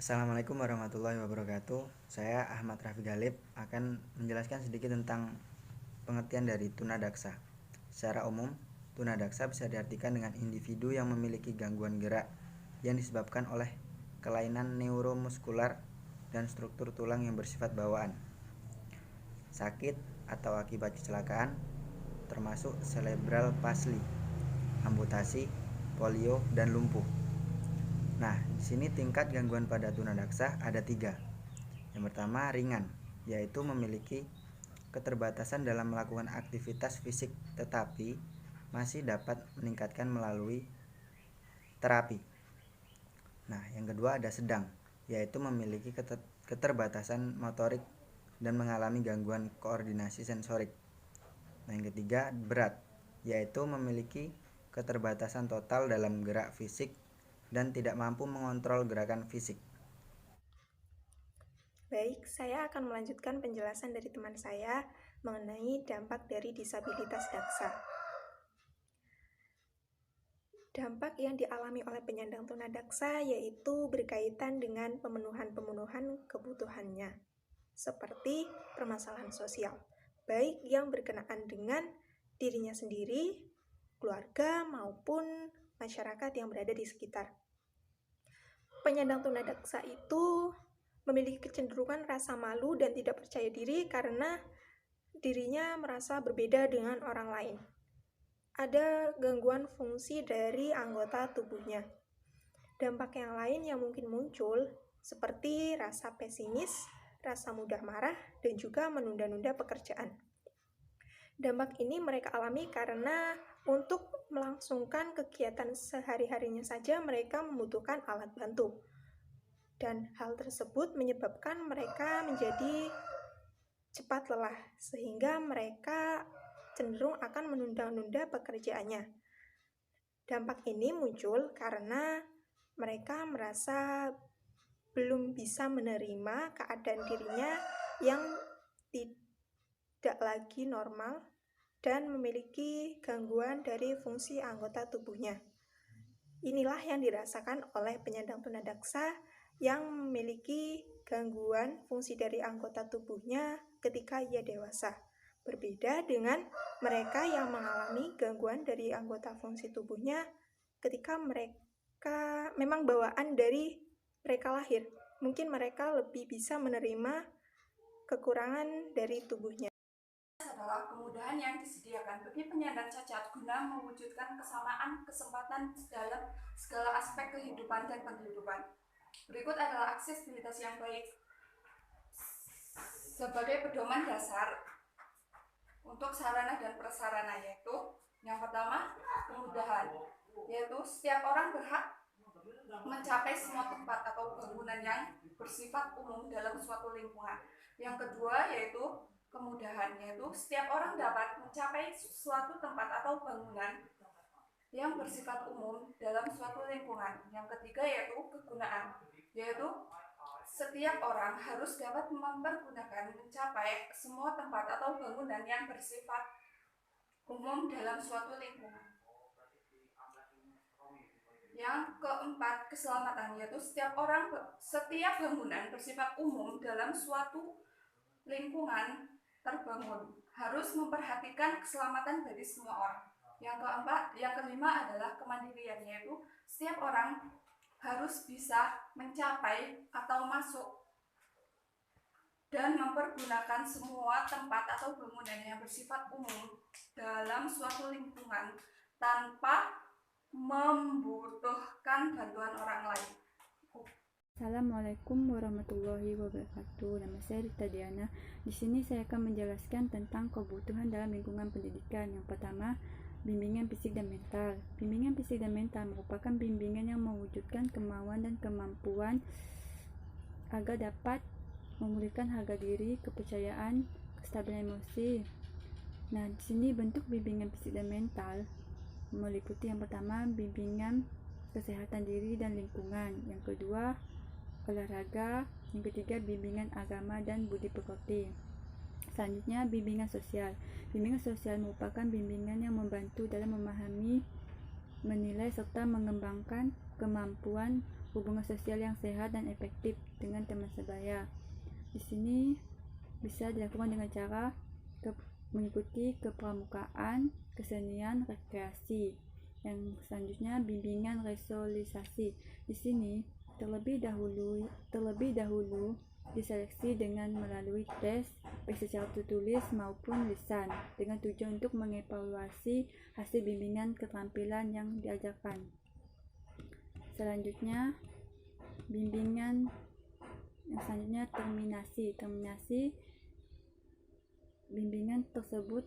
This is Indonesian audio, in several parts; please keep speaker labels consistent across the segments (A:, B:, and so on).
A: Assalamualaikum warahmatullahi wabarakatuh. Saya Ahmad Rafi Galib akan menjelaskan sedikit tentang pengertian dari tunadaksa. Secara umum, tunadaksa bisa diartikan dengan individu yang memiliki gangguan gerak yang disebabkan oleh kelainan neuromuskular dan struktur tulang yang bersifat bawaan, sakit atau akibat kecelakaan, termasuk cerebral palsy, amputasi, polio, dan lumpuh. Nah, di sini tingkat gangguan pada tunadaksa ada 3. Yang pertama ringan, yaitu memiliki keterbatasan dalam melakukan aktivitas fisik tetapi masih dapat meningkatkan melalui terapi. Nah, yang kedua ada sedang, yaitu memiliki keterbatasan motorik dan mengalami gangguan koordinasi sensorik. Nah, yang ketiga berat, yaitu memiliki keterbatasan total dalam gerak fisik dan tidak mampu mengontrol gerakan fisik.
B: Baik, saya akan melanjutkan penjelasan dari teman saya mengenai dampak dari disabilitas daksa. Dampak yang dialami oleh penyandang tunadaksa yaitu berkaitan dengan pemenuhan kebutuhannya, seperti permasalahan sosial, baik yang berkenaan dengan dirinya sendiri, keluarga, maupun masyarakat yang berada di sekitar. Penyandang tunadaksa itu memiliki kecenderungan rasa malu dan tidak percaya diri karena dirinya merasa berbeda dengan orang lain. Ada gangguan fungsi dari anggota tubuhnya. Dampak yang lain yang mungkin muncul seperti rasa pesimis, rasa mudah marah, dan juga menunda-nunda pekerjaan. Dampak ini mereka alami karena untuk melangsungkan kegiatan sehari-harinya saja mereka membutuhkan alat bantu. Dan hal tersebut menyebabkan mereka menjadi cepat lelah, sehingga mereka cenderung akan menunda-nunda pekerjaannya. Dampak ini muncul karena mereka merasa belum bisa menerima keadaan dirinya yang tidak lagi normal dan memiliki gangguan dari fungsi anggota tubuhnya. Inilah yang dirasakan oleh penyandang tunadaksa yang memiliki gangguan fungsi dari anggota tubuhnya ketika ia dewasa. Berbeda dengan mereka yang mengalami gangguan dari anggota fungsi tubuhnya ketika mereka memang bawaan dari mereka lahir. Mungkin mereka lebih bisa menerima kekurangan dari tubuhnya.
C: Adalah kemudahan yang disediakan bagi penyandang cacat guna mewujudkan kesamaan kesempatan dalam segala aspek kehidupan dan penghidupan. Berikut adalah aksesibilitas yang baik sebagai pedoman dasar untuk sarana dan prasarana, yaitu yang pertama kemudahan, yaitu setiap orang berhak mencapai semua tempat atau bangunan yang bersifat umum dalam suatu lingkungan. Yang kedua yaitu kemudahan, yaitu setiap orang dapat mencapai suatu tempat atau bangunan yang bersifat umum dalam suatu lingkungan. Yang ketiga yaitu kegunaan, yaitu setiap orang harus dapat mempergunakan mencapai semua tempat atau bangunan yang bersifat umum dalam suatu lingkungan. Yang keempat, keselamatan, yaitu setiap bangunan bersifat umum dalam suatu lingkungan terbangun harus memperhatikan keselamatan bagi semua orang. Yang kelima adalah kemandirian, yaitu setiap orang harus bisa mencapai atau masuk dan mempergunakan semua tempat atau bangunan yang bersifat umum dalam suatu lingkungan tanpa membutuhkan bantuan orang lain.
D: Assalamualaikum warahmatullahi wabarakatuh. Nama saya Rita Diana. Di sini saya akan menjelaskan tentang kebutuhan dalam lingkungan pendidikan. Yang pertama, bimbingan fisik dan mental. Bimbingan fisik dan mental merupakan bimbingan yang mewujudkan kemauan dan kemampuan agar dapat memulihkan harga diri, kepercayaan, kestabilan emosi. Nah, di sini bentuk bimbingan fisik dan mental meliputi yang pertama, bimbingan kesehatan diri dan lingkungan. Yang kedua, olahraga. Yang ketiga, bimbingan agama dan budi pekerti. Selanjutnya, bimbingan sosial. Bimbingan sosial merupakan bimbingan yang membantu dalam memahami, menilai, serta mengembangkan kemampuan hubungan sosial yang sehat dan efektif dengan teman sebaya. Di sini bisa dilakukan dengan cara mengikuti kepramukaan, kesenian, rekreasi. Yang selanjutnya bimbingan resosialisasi. Di sini terlebih dahulu diseleksi dengan melalui tes baik secara tertulis maupun lisan dengan tujuan untuk mengevaluasi hasil bimbingan keterampilan yang diajarkan. Selanjutnya bimbingan yang selanjutnya terminasi. Bimbingan tersebut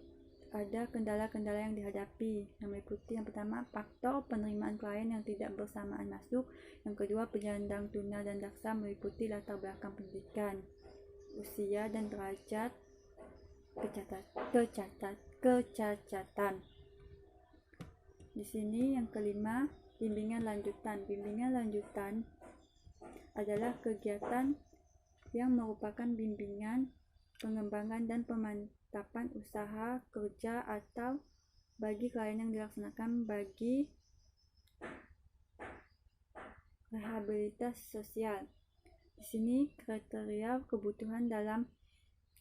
D: ada kendala-kendala yang dihadapi, yang meliputi yang pertama faktor penerimaan klien yang tidak bersamaan masuk, yang kedua penyandang tuna dan daksa meliputi latar belakang pendidikan, usia dan derajat kecacatan. Di sini yang kelima bimbingan lanjutan. Bimbingan lanjutan adalah kegiatan yang merupakan bimbingan pengembangan dan pemantapan usaha kerja atau bagi klien yang dilaksanakan bagi rehabilitasi sosial. Di sini kriteria kebutuhan dalam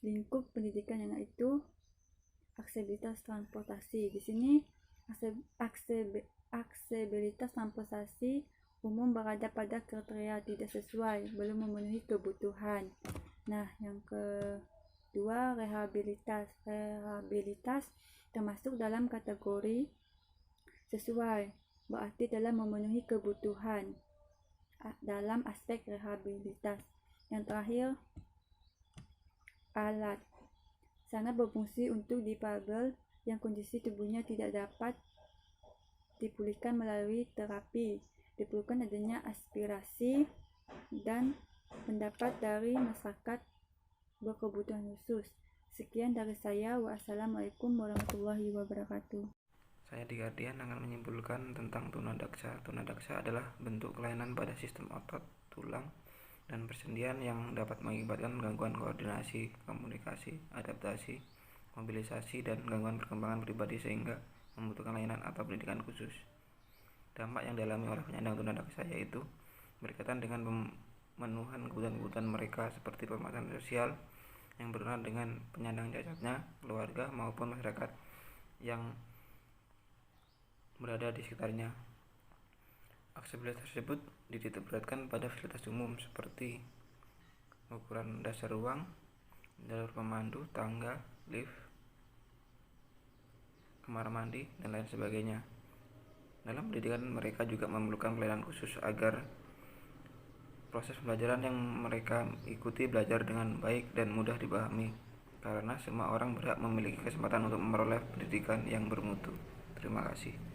D: lingkup pendidikan yang yaitu aksesibilitas transportasi. Di sini aksesibilitas transportasi umum berada pada kriteria tidak sesuai, belum memenuhi kebutuhan. Nah, yang kedua rehabilitas termasuk dalam kategori sesuai, berarti dalam memenuhi kebutuhan dalam aspek rehabilitas. Yang terakhir alat sangat berfungsi untuk difabel yang kondisi tubuhnya tidak dapat dipulihkan melalui terapi. Diperlukan adanya aspirasi dan pendapat dari masyarakat berkebutuhan khusus. Sekian dari saya. Wassalamualaikum warahmatullahi wabarakatuh.
E: Saya di Guardian akan menyimpulkan tentang tunadaksa. Tunadaksa adalah bentuk kelainan pada sistem otot, tulang, dan persendian yang dapat mengakibatkan gangguan koordinasi, komunikasi, adaptasi, mobilisasi, dan gangguan perkembangan pribadi sehingga membutuhkan layanan atau pendidikan khusus. Dampak yang dialami oleh penyandang tunadaksa yaitu berkaitan dengan pemenuhan kebutuhan mereka seperti pemasaran sosial yang berurusan dengan penyandang cacatnya, keluarga maupun masyarakat yang berada di sekitarnya. Aksesibilitas tersebut dititikberatkan pada fasilitas umum seperti ukuran dasar ruang, jalur pemandu, tangga, lift, kamar mandi, dan lain sebagainya. Dalam pendidikan mereka juga memerlukan pelayanan khusus agar proses pembelajaran yang mereka ikuti belajar dengan baik dan mudah dipahami, karena semua orang berhak memiliki kesempatan untuk memperoleh pendidikan yang bermutu. Terima kasih.